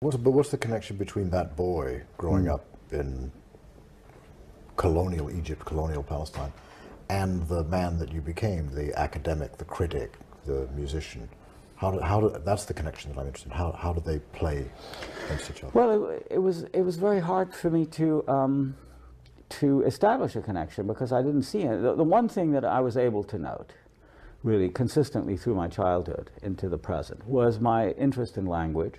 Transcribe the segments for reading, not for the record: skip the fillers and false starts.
What's the connection between that boy growing up in colonial Egypt, colonial Palestine, and the man that you became, the academic, the critic, the musician? That's the connection that I'm interested in. How do they play against each other? Well, it was very hard for me to establish a connection because I didn't see it. The one thing that I was able to note, really consistently through my childhood into the present, was my interest in language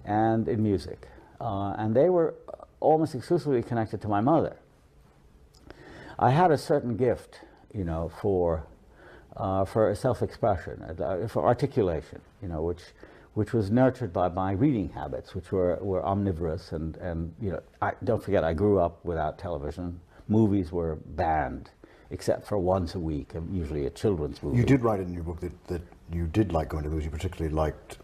and in music, and they were almost exclusively connected to my mother. I had a certain gift, you know, for self-expression, for articulation, you know, which was nurtured by my reading habits, which were omnivorous, and you know, don't forget, I grew up without television. Movies were banned, except for once a week, and usually a children's movie. You did write in your book that you did like going to movies. You particularly liked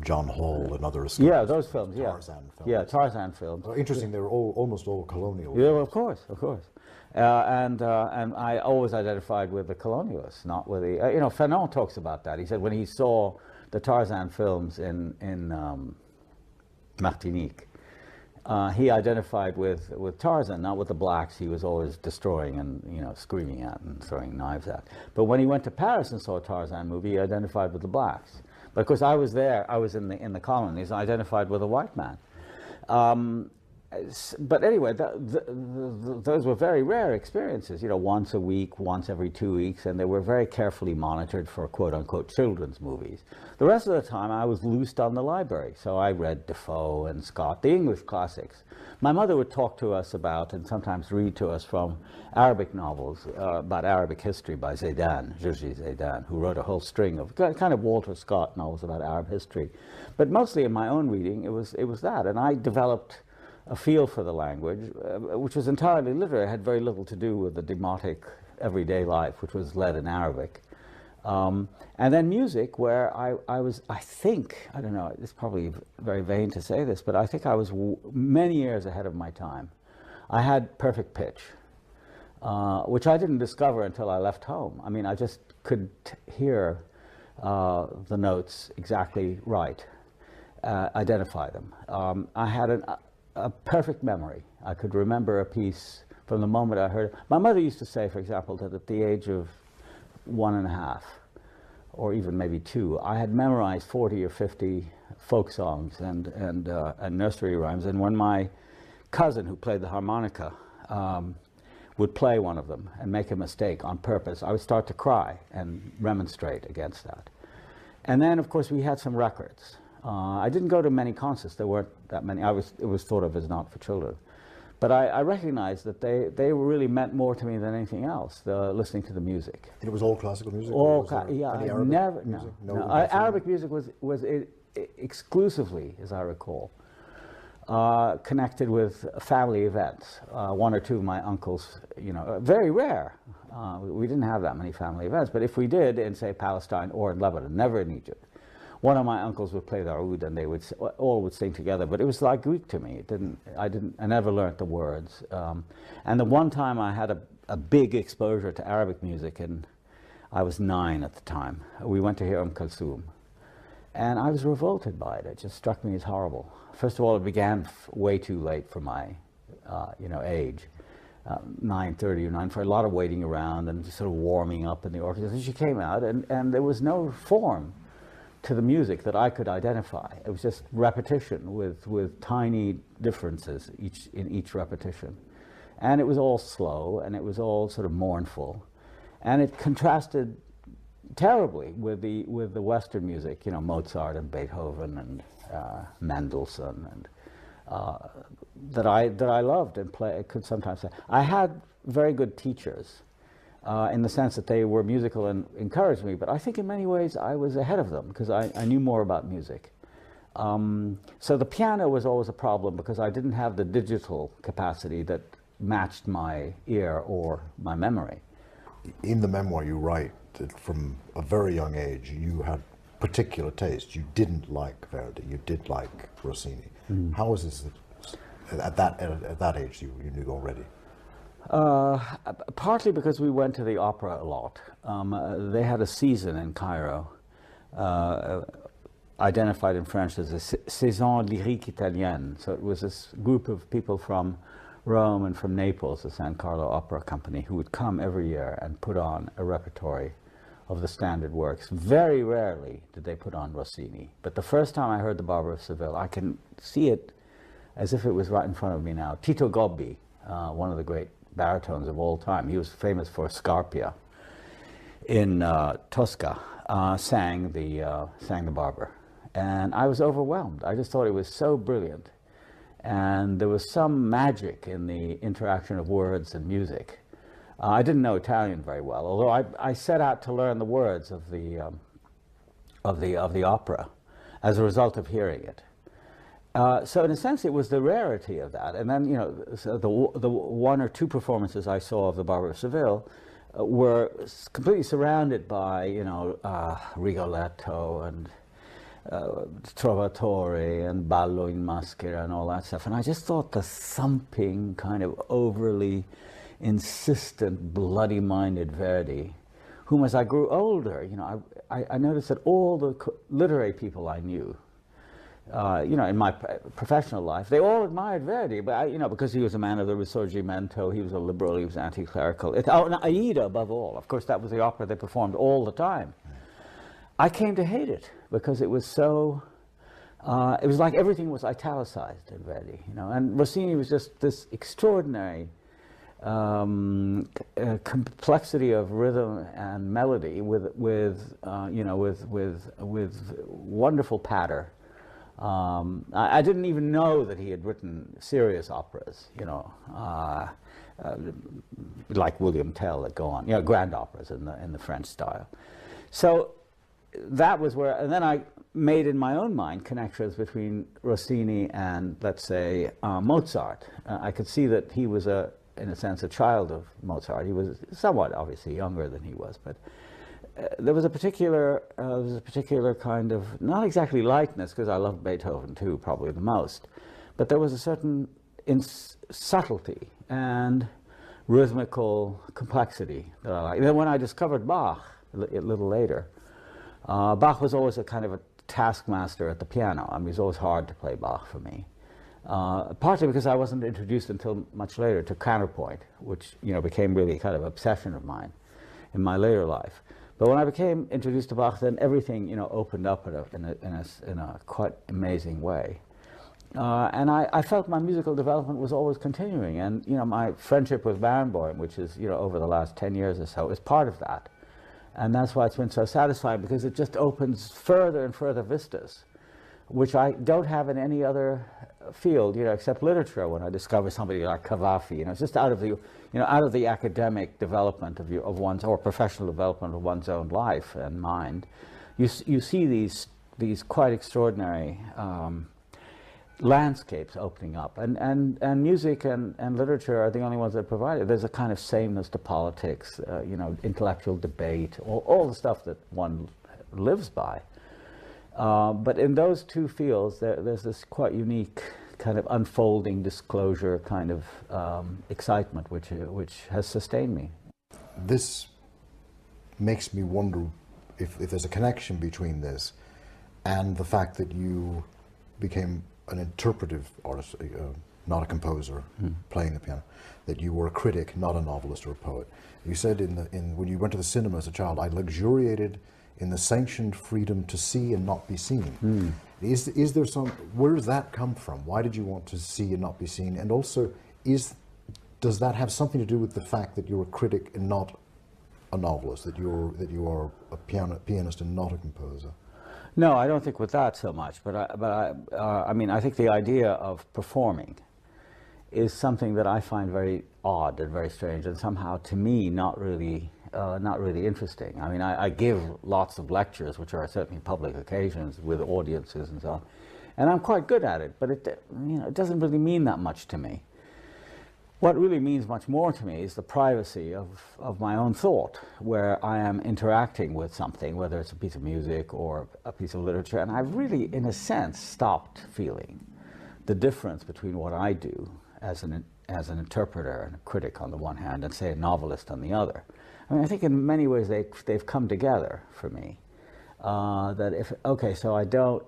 John Hall and other escapes. Yeah, those films. Tarzan films. Yeah, Tarzan films. Well, interesting. They were almost all colonial. Yeah, well, of course, of course. And I always identified with the colonialists, not with the. You know, Fanon talks about that. He said when he saw the Tarzan films in Martinique, he identified with Tarzan, not with the blacks he was always destroying and, you know, screaming at and throwing knives at. But when he went to Paris and saw a Tarzan movie, he identified with the blacks. But of course, I was there. I was in the colonies. I identified with a white man. But anyway, those were very rare experiences, you know, once a week, once every 2 weeks, and they were very carefully monitored for quote-unquote children's movies. The rest of the time I was loosed on the library, so I read Defoe and Scott, the English classics. My mother would talk to us about, and sometimes read to us from Arabic novels, about Arabic history by Zaidan, Jerzy Zaidan, who wrote a whole string of kind of Walter Scott novels about Arab history. But mostly in my own reading, it was that, and I developed a feel for the language, which was entirely literary. It had very little to do with the demotic everyday life, which was led in Arabic. And then music, where I think, I don't know, it's probably very vain to say this, but I think I was many years ahead of my time. I had perfect pitch, which I didn't discover until I left home. I mean, I just could hear the notes exactly right, identify them. I had a perfect memory. I could remember a piece from the moment I heard it. My mother used to say, for example, that at the age of 1.5, or even maybe 2, I had memorized 40 or 50 folk songs and nursery rhymes. And when my cousin, who played the harmonica, would play one of them and make a mistake on purpose, I would start to cry and remonstrate against that. And then, of course, we had some records. I didn't go to many concerts. There weren't that many. It was thought of as not for children. But I recognized that they really meant more to me than anything else, listening to the music. And it was all classical music? All, yeah, Arabic never, music? no. Arabic music was exclusively, as I recall, connected with family events. 1 or 2 of my uncles, you know, very rare. We didn't have that many family events, but if we did in, say, Palestine or in Lebanon, never in Egypt, one of my uncles would play the oud and they would all would sing together, but it was like Greek to me. I never learned the words. And the one time I had a big exposure to Arabic music, and I was 9 at the time. We went to hear Kulthum, and I was revolted by it. It just struck me as horrible. First of all, it began way too late for my you know, age. 9:30 or 9, for a lot of waiting around and just sort of warming up in the orchestra. And she came out, and there was no form to the music that I could identify. It was just repetition with tiny differences in each repetition. And it was all slow, and it was all sort of mournful. And it contrasted terribly with the Western music, you know, Mozart and Beethoven and Mendelssohn, and that I loved and could sometimes say. I had very good teachers, in the sense that they were musical and encouraged me, but I think in many ways I was ahead of them because I knew more about music. So the piano was always a problem because I didn't have the digital capacity that matched my ear or my memory. In the memoir you write that from a very young age you had particular taste. You didn't like Verdi, you did like Rossini. How was this at that age you knew already? Partly because we went to the opera a lot. They had a season in Cairo identified in French as a saison lyrique italienne. So it was this group of people from Rome and from Naples, the San Carlo Opera Company, who would come every year and put on a repertory of the standard works. Very rarely did they put on Rossini. But the first time I heard the Barber of Seville, I can see it as if it was right in front of me now. Tito Gobbi, one of the great baritones of all time, he was famous for Scarpia in Tosca, sang the Barber. And I was overwhelmed. I just thought it was so brilliant. And there was some magic in the interaction of words and music. I didn't know Italian very well, although I set out to learn the words of the opera as a result of hearing it. So in a sense, it was the rarity of that. And then, you know, so the one or two performances I saw of the Barber of Seville were completely surrounded by, you know, Rigoletto and Trovatore and Ballo in Maschera and all that stuff. And I just thought the thumping, kind of overly insistent, bloody-minded Verdi, whom as I grew older, you know, I noticed that all the literary people I knew, you know, in my professional life, they all admired Verdi, but you know, because he was a man of the Risorgimento, he was a liberal, he was anti-clerical. And Aida, above all, of course, that was the opera they performed all the time. I came to hate it because it was so. It was like everything was italicized in Verdi, you know, and Rossini was just this extraordinary complexity of rhythm and melody with you know, with wonderful patter. I didn't even know that he had written serious operas, you know, like William Tell that go on, you know, grand operas in the French style. So that was where, and then I made in my own mind connections between Rossini and, let's say, Mozart. I could see that he was in a sense, a child of Mozart. He was somewhat, obviously, younger than he was, but there was a particular kind of, not exactly lightness, because I loved Beethoven too, probably the most, but there was a certain subtlety and rhythmical complexity that I liked. Then when I discovered Bach a little later, Bach was always a kind of a taskmaster at the piano. I mean, it was always hard to play Bach for me. Partly because I wasn't introduced until much later to counterpoint, which, you know, became really kind of an obsession of mine in my later life. But when I became introduced to Bach, then everything, you know, opened up in a quite amazing way. And I felt my musical development was always continuing. And, you know, my friendship with Barenboim, which is, you know, over the last 10 years or so, is part of that. And that's why it's been so satisfying, because it just opens further and further vistas, which I don't have in any other field, you know, except literature. When I discover somebody like Cavafy, you know, it's just out of the, you know, out of the academic development of one's, or professional development of one's own life and mind, you see these quite extraordinary landscapes opening up, and music and literature are the only ones that provide it. There's a kind of sameness to politics, you know, intellectual debate, all the stuff that one lives by. But in those two fields, there's this quite unique kind of unfolding disclosure kind of excitement, which has sustained me. This makes me wonder if there's a connection between this and the fact that you became an interpretive artist, not a composer playing the piano, that you were a critic, not a novelist or a poet. You said when you went to the cinema as a child, I luxuriated in the sanctioned freedom to see and not be seen. Is there some, where does that come from? Why did you want to see and not be seen? And also, does that have something to do with the fact that you're a critic and not a novelist, that you are a pianist and not a composer? No, I don't think with that so much, but I mean, I think the idea of performing is something that I find very odd and very strange, and somehow, to me, not really interesting. I mean, I give lots of lectures, which are certainly public occasions with audiences and so on, and I'm quite good at it, but it, you know, it doesn't really mean that much to me. What really means much more to me is the privacy of my own thought, where I am interacting with something, whether it's a piece of music or a piece of literature, and I've really, in a sense, stopped feeling the difference between what I do as an interpreter and a critic on the one hand, and say a novelist on the other. I mean, I think in many ways they've come together for me. that if, okay, so I don't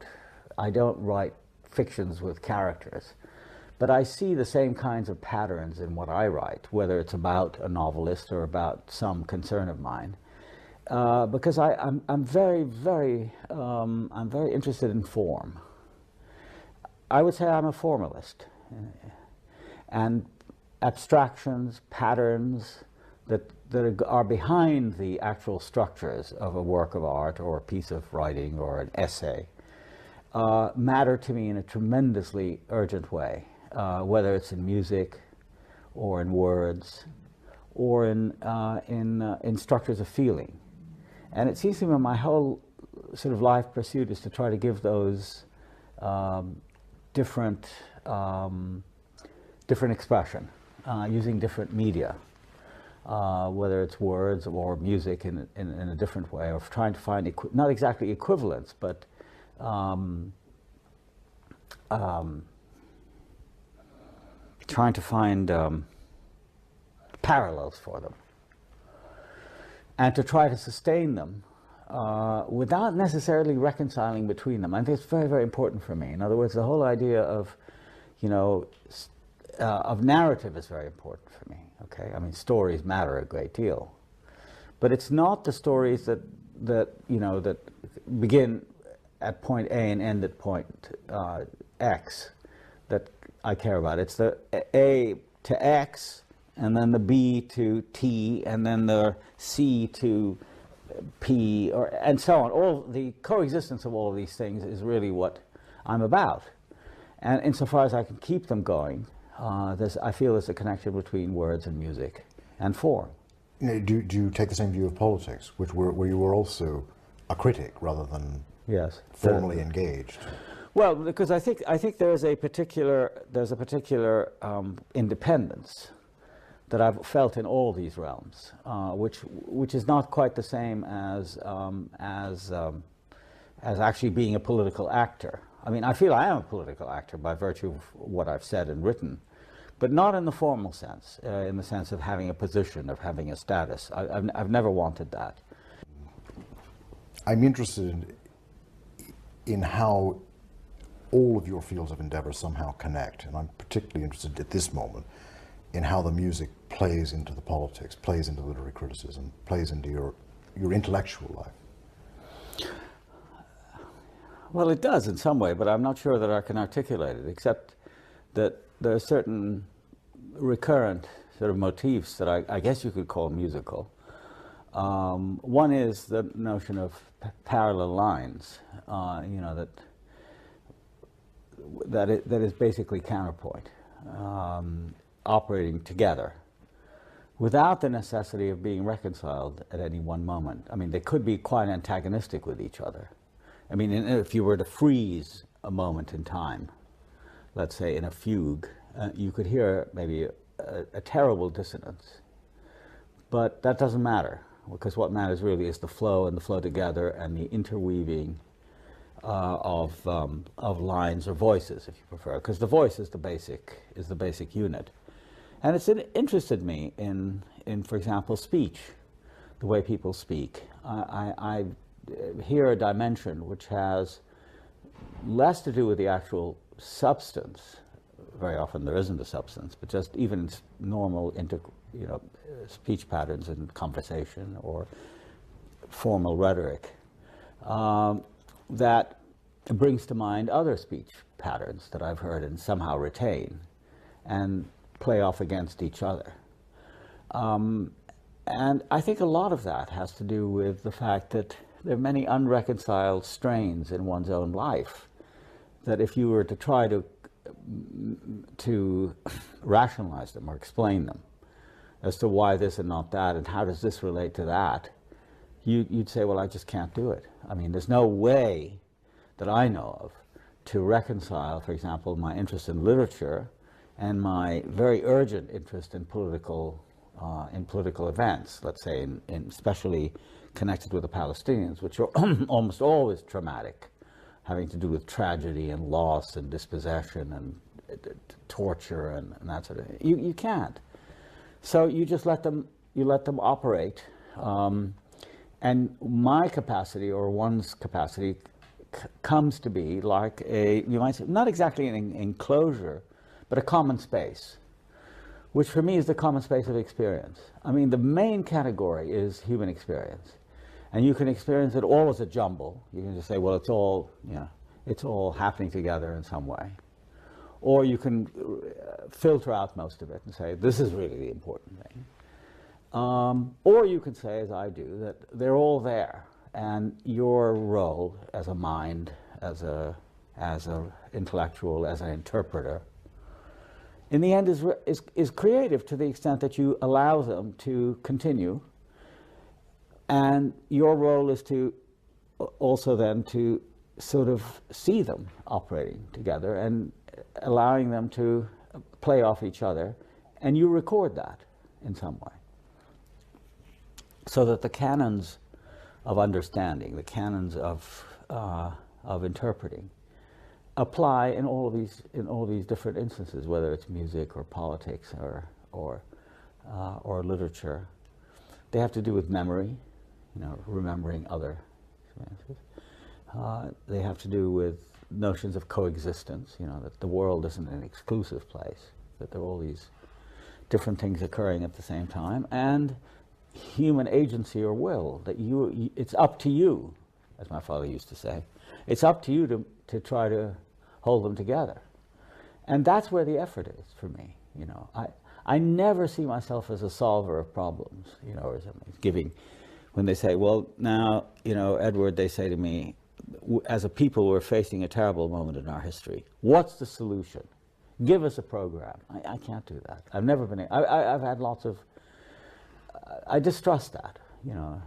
write fictions with characters, but I see the same kinds of patterns in what I write, whether it's about a novelist or about some concern of mine, because I'm very interested in form. I would say I'm a formalist, and abstractions, patterns that are behind the actual structures of a work of art or a piece of writing or an essay matter to me in a tremendously urgent way, whether it's in music or in words or in structures of feeling. And it seems to me my whole sort of life pursuit is to try to give those different expression using different media. Whether it's words or music in a different way, or trying to find not exactly equivalents, but trying to find parallels for them, and to try to sustain them without necessarily reconciling between them. I think it's very, very important for me. In other words, the whole idea of, you know, of narrative is very important for me. Okay, I mean, stories matter a great deal, but it's not the stories that you know, that begin at point A and end at point X that I care about. It's the A to X, and then the B to T, and then the C to P, and so on. All the coexistence of all of these things is really what I'm about, and insofar as I can keep them going, I feel there's a connection between words and music and form. You know, do you take the same view of politics, where you were also a critic rather than formally engaged? Well, because I think there's a particular independence that I've felt in all these realms, which is not quite the same as actually being a political actor. I mean, I feel I am a political actor by virtue of what I've said and written, but not in the formal sense, in the sense of having a position, of having a status. I've never wanted that. I'm interested in how all of your fields of endeavor somehow connect, and I'm particularly interested at this moment in how the music plays into the politics, plays into literary criticism, plays into your intellectual life. Well, it does in some way, but I'm not sure that I can articulate it, except that there are certain recurrent sort of motifs that I guess you could call musical. One is the notion of parallel lines, you know, that is basically counterpoint, operating together without the necessity of being reconciled at any one moment. I mean, they could be quite antagonistic with each other. I mean, if you were to freeze a moment in time, let's say in a fugue, you could hear maybe a terrible dissonance. But that doesn't matter, because what matters really is the flow and the flow together and the interweaving of lines or voices, if you prefer, because the voice is the basic unit. And it's interested me in, for example, speech, the way people speak. I hear a dimension which has less to do with the actual substance. Very often there isn't a substance, but just even normal speech patterns in conversation or formal rhetoric that brings to mind other speech patterns that I've heard and somehow retain and play off against each other. And I think a lot of that has to do with the fact that there are many unreconciled strains in one's own life that if you were to try to rationalize them or explain them as to why this and not that and how does this relate to that, you'd say, well, I just can't do it. I mean, there's no way that I know of to reconcile, for example, my interest in literature and my very urgent interest in political events, let's say, especially connected with the Palestinians, which are almost always traumatic, having to do with tragedy and loss and dispossession and torture and that sort of thing. You can't. So you just let them operate, And my capacity, or one's capacity, comes to be like a, you might say, not exactly an enclosure, but a common space, which for me is the common space of experience. I mean, the main category is human experience. And you can experience it all as a jumble. You can just say, well, it's all, you know, it's all happening together in some way. Or you can filter out most of it and say, this is really the important thing. Or you can say, as I do, that they're all there, and your role as a mind, as a intellectual, as an interpreter, in the end is creative to the extent that you allow them to continue, and your role is to also then to sort of see them operating together and allowing them to play off each other, and you record that in some way. So that the canons of understanding, the canons of interpreting, apply in all of these different instances, whether it's music or politics or literature. They have to do with memory, you know, remembering other experiences. They have to do with notions of coexistence, you know, that the world isn't an exclusive place, that there are all these different things occurring at the same time, and human agency or will, that it's up to you, as my father used to say, it's up to you to try to hold them together. And that's where the effort is for me, you know. I never see myself as a solver of problems, you know, or something. Giving, when they say, well, now, you know, Edward, they say to me, as a people, we're facing a terrible moment in our history. What's the solution? Give us a program. I can't do that. I've never been, I've had lots of, I distrust that, you know.